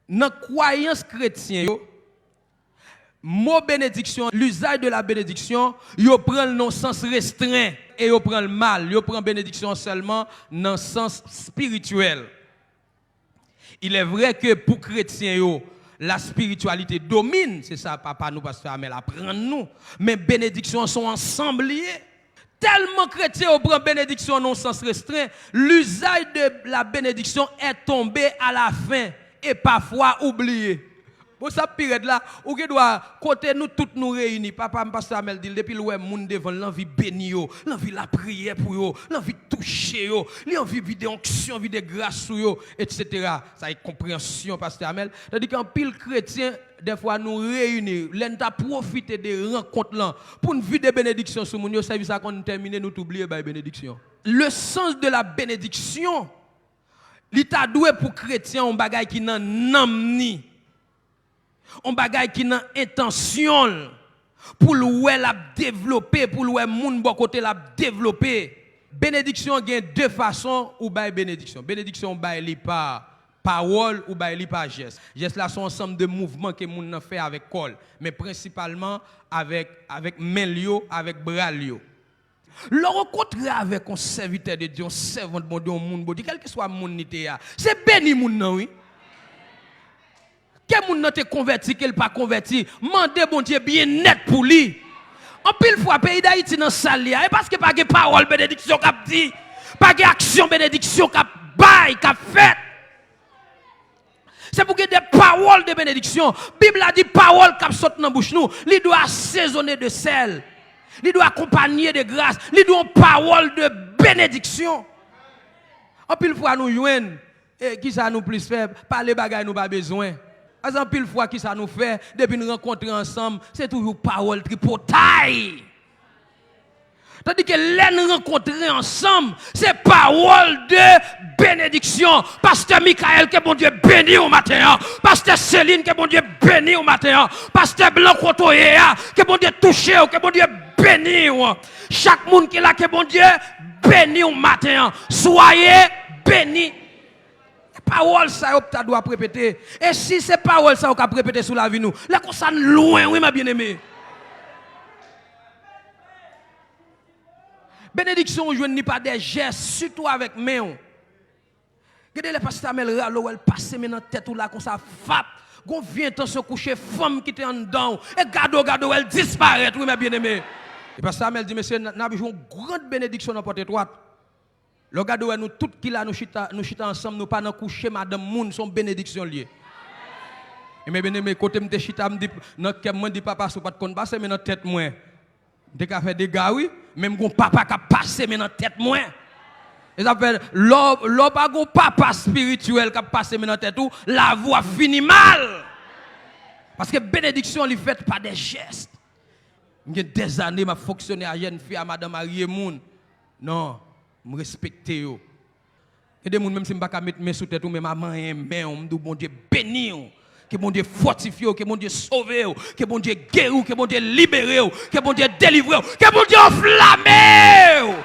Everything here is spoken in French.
Dans la croyance chrétienne, mot bénédiction, l'usage de la bénédiction, yo prend le sens restreint et yo prend le mal. Yo prend bénédiction seulement dans le sens spirituel. Il est vrai que pour chrétiens, la spiritualité domine, c'est ça, papa nous, pasteur Amel, apprend nous. Mais bénédictions sont ensemble liées. Tellement chrétiens au prend bénédiction non sens restreint, l'usage de la bénédiction est tombé à la fin et parfois oublié. Pour ça période là, ou qui doit côté nous toutes nous réunis, papa pasteur Amel dit depuis le monde devant l'envie béni yo, l'envie la prière pour yo, l'envie toucher yo, l'envie vider onction, vider grâce sur yo, etc. Ça est compréhension pasteur Amel. Tandis qu'en pile chrétien des fois nous réunir, l'enta profiter des rencontres là pour nous vider bénédiction sur moun yo, service ça qu'on terminer nous oublier by bénédiction. Le sens de la bénédiction, l'état doué pour chrétien on bagay qui nan namni. On bagaille qui nan intention pour louer la développer, pour louer moun bon côté la développer. Bénédiction gagne deux façons ou bail bénédiction. Bénédiction bail li par parole ou bail li par geste. Geste là sont ensemble de mouvements que moun nan fait avec col, mais principalement avec main lio, avec bras lio. Le rencontrer avec un serviteur de Dieu, un servant de bon Dieu, un moun bon Dieu, quel que soit moun nité a, c'est béni moun nan oui. Quel moun nan te converti, quel pas converti, mandez bon Dieu bien net pour lui. En pile fois pays d'Haïti dans salle et parce que pas de parole bénédiction qu'a dit, pas de action bénédiction qu'a bail qu'a fait. C'est pour que des paroles de bénédiction, Bible a dit parole qu'a sorti dans bouche nous, il doit assaisonner de sel. Il doit accompagner de grâce, il doit une parole de bénédiction. En pile fois nous joignent et qui ça nous plus faible, parler bagaille nous pas besoin. Par exemple, pile fois qui ça nous fait, depuis nous rencontrer ensemble, c'est toujours parole tripotaille. Tandis que les nous rencontrer ensemble, c'est parole de bénédiction. Pasteur Michael, que bon Dieu béni au matin. Pasteur Céline, que bon Dieu béni au matin. Pasteur Blanc Kotoyea, que bon Dieu touché, que bon Dieu béni. Chaque monde qui est là, que bon Dieu béni au matin. Soyez bénis. Parole ça tu dois répéter et si c'est parole ça on peut répéter sur la vie nous là qu'on ça loin oui ma bien-aimé bénédiction on joue pas des gestes surtout avec main regardez les pasteurs Amel ralo elle passe maintenant tête ou là comme ça fap gon vient temps se coucher femme qui était en dedans et gado elle disparaît oui ma bien-aimé et pasteur Amel dit monsieur n'a besoin une grande bénédiction dans porte étroite. Le gars de nous tout qui là nous chita ensemble nous pas dans coucher madame moun son bénédiction liée. Et mes bien-aimés côté me chita me dit dans cœur moi dit papa sou pas de compte passer mais dans tête moi. Dès qu'a fait des gars oui, même gon papa qui passer mais dans tête moi. Et ça fait l'homme pas gon papa spirituel qui passer mais dans tête tout, la voix finit mal. Parce que bénédiction li faite par des gestes. J'ai des années m'a fonctionné à jeune fille à madame Marie Moun. Non. Je respecte yo. Et des gens même si je ne peux pas mettre mes sous tête ou même maman mais on me dit bon Dieu béni, que bon Dieu fortifie, que bon Dieu sauve, que bon Dieu guérit, que bon Dieu libère, que bon Dieu délivre, que bon Dieu enflamme.